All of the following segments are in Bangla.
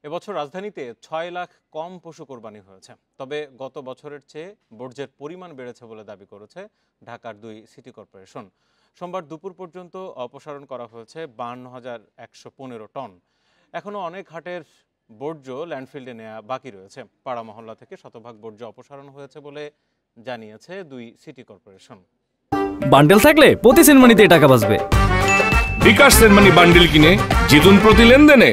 এবছর রাজধানীতে ৬ লাখ কম পশু কোরবানি হয়েছে। তবে গত বছরের চেয়ে বর্জ্যের পরিমাণ বেড়েছে বলে দাবি করেছে ঢাকার ২ সিটি কর্পোরেশন। সোমবার দুপুর পর্যন্ত অপসারণ করা হয়েছে ৫২,১১৫ টন। এখনও অনেক হাটের বর্জ্য ল্যান্ডফিল্ডে নেওয়া বাকি রয়েছে। পাড়া মহল্লা থেকে শতভাগ বর্জ্য অপসারণ হয়েছে বলে জানিয়েছে ২ সিটি কর্পোরেশন। বান্ডেল থাকলে প্রতি সেনমানিতে টাকা বাঁচবে। বিকাশ সেনমানি বান্ডেল কিনে জিতুন প্রতি লেনদেনে।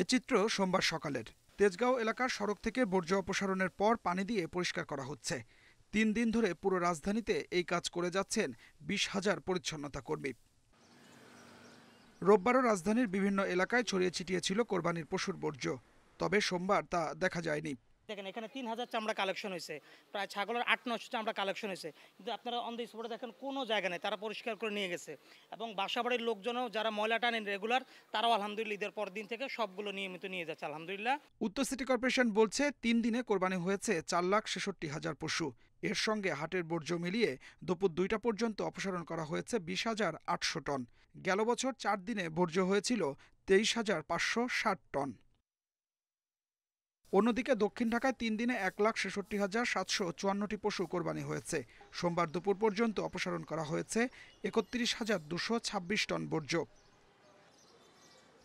এ চিত্র সোমবার সকালের। তেজগাঁও এলাকার সড়ক থেকে বর্জ্য অপসারণের পর পানি দিয়ে পরিষ্কার করা হচ্ছে। ৩ দিন ধরে পুরো রাজধানীতে এই কাজ করে যাচ্ছেন ২০,০০০ পরিচ্ছন্নতা কর্মী। রোববারও রাজধানীর বিভিন্ন এলাকায় ছড়িয়ে ছিটিয়ে ছিল কোরবানির পশুর বর্জ্য, তবে সোমবার তা দেখা যায়নি। দেখেন এখানে ৩,০০০ চামড়া কালেকশন হয়েছে, প্রায় ছাগলের ৮-৯০০ চামড়া কালেকশন হয়েছে, কিন্তু আপনারা অন দ্য স্পটে দেখেন কোনো জায়গা নেই, তারা পরিষ্কার করে নিয়ে গেছে। এবং বাসাবাড়ির লোকজনও যারা ময়লা টানেন রেগুলার, তারাও আলহামদুলিল্লাহ ঈদের পর দিন থেকে সবগুলো নিয়মিত নিয়ে যাচ্ছে আলহামদুলিল্লাহ। উত্তর সিটি কর্পোরেশন বলছে ৩ দিনে কোরবানি হয়েছে ৪,৬৬,০০০ পশু। এর সঙ্গে হাটের বর্জ্য মিলিয়ে দুপুর ২টা পর্যন্ত অপসারণ করা হয়েছে ২০,৮০০ টন। গেল বছর ৪ দিনে বর্জ্য হয়েছিল ২৩,৫৬০ টন। অন্যদিকে দক্ষিণ ঢাকায় ৩ দিনে ১,৬৬,৭৫৪টি পশু কোরবানি হয়েছে। সোমবার দুপুর পর্যন্ত অপসারণ করা হয়েছে ৩১,২২৬ টন বর্জ্য।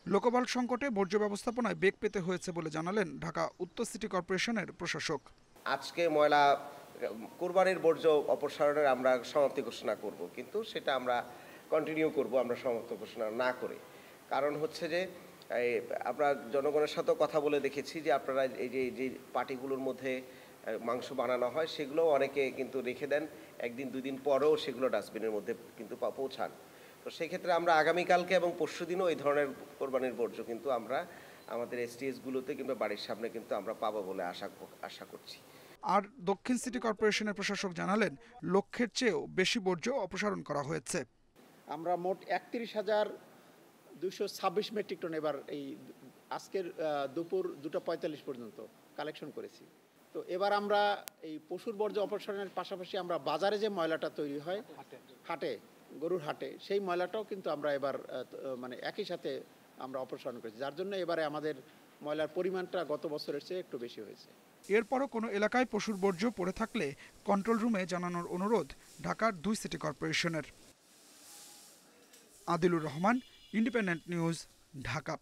লোকবল সংকটে বর্জ্য ব্যবস্থাপনায় বেগ পেতে হয়েছে বলে জানালেন ঢাকা উত্তর সিটি কর্পোরেশনের প্রশাসক। আজকে ময়লা কোরবানির বর্জ্য অপসারণের আমরা সমাপ্তি ঘোষণা করব, কিন্তু সেটা আমরা কন্টিনিউ করব আমরা সমাপ্তি ঘোষণা না করে। কারণ হচ্ছে যে আমরা জনগণের সাথেও কথা বলে দেখেছি যে আপনারা এই যে পার্টিগুলোর মধ্যে মাংস বানানো হয় সেগুলো অনেকে কিন্তু রেখে দেন, একদিন দুদিন পরেও সেগুলো ডাস্টবিনের মধ্যে কিন্তু পৌঁছান। তো সেক্ষেত্রে আমরা আগামীকালকে এবং পরশুদিনও এই ধরনের কোরবানির বর্জ্য কিন্তু আমরা আমাদের এসটিএসগুলোতে কিংবা বাড়ির সামনে কিন্তু আমরা পাবো বলে আশা করছি। আর দক্ষিণ সিটি কর্পোরেশনের প্রশাসক জানালেন লক্ষ্যের চেয়েও বেশি বর্জ্য অপসারণ করা হয়েছে। আমরা মোট ৩১,২২৬ মেট্রিক টন এবার এই আজকের দুপুর ২:৪৫ পর্যন্ত কালেকশন করেছি। তো এবার আমরা এই পশুর বর্জ্য অপসারণের পাশাপাশি আমরা বাজারে যে ময়লাটা তৈরি হয় হাটে, গরুর হাটে, সেই ময়লাটাও কিন্তু আমরা এবার মানে একই সাথে আমরা অপসারণ করেছি, যার জন্য এবারে আমাদের ময়লার পরিমাণটা গত বছরের চেয়ে একটু বেশি হয়েছে। এরপরও কোনো এলাকায় পশুর বর্জ্য পড়ে থাকলে কন্ট্রোল রুমে জানানোর অনুরোধ ঢাকার ২ সিটি কর্পোরেশনের। Adilur Rahman, independent news, Dhaka.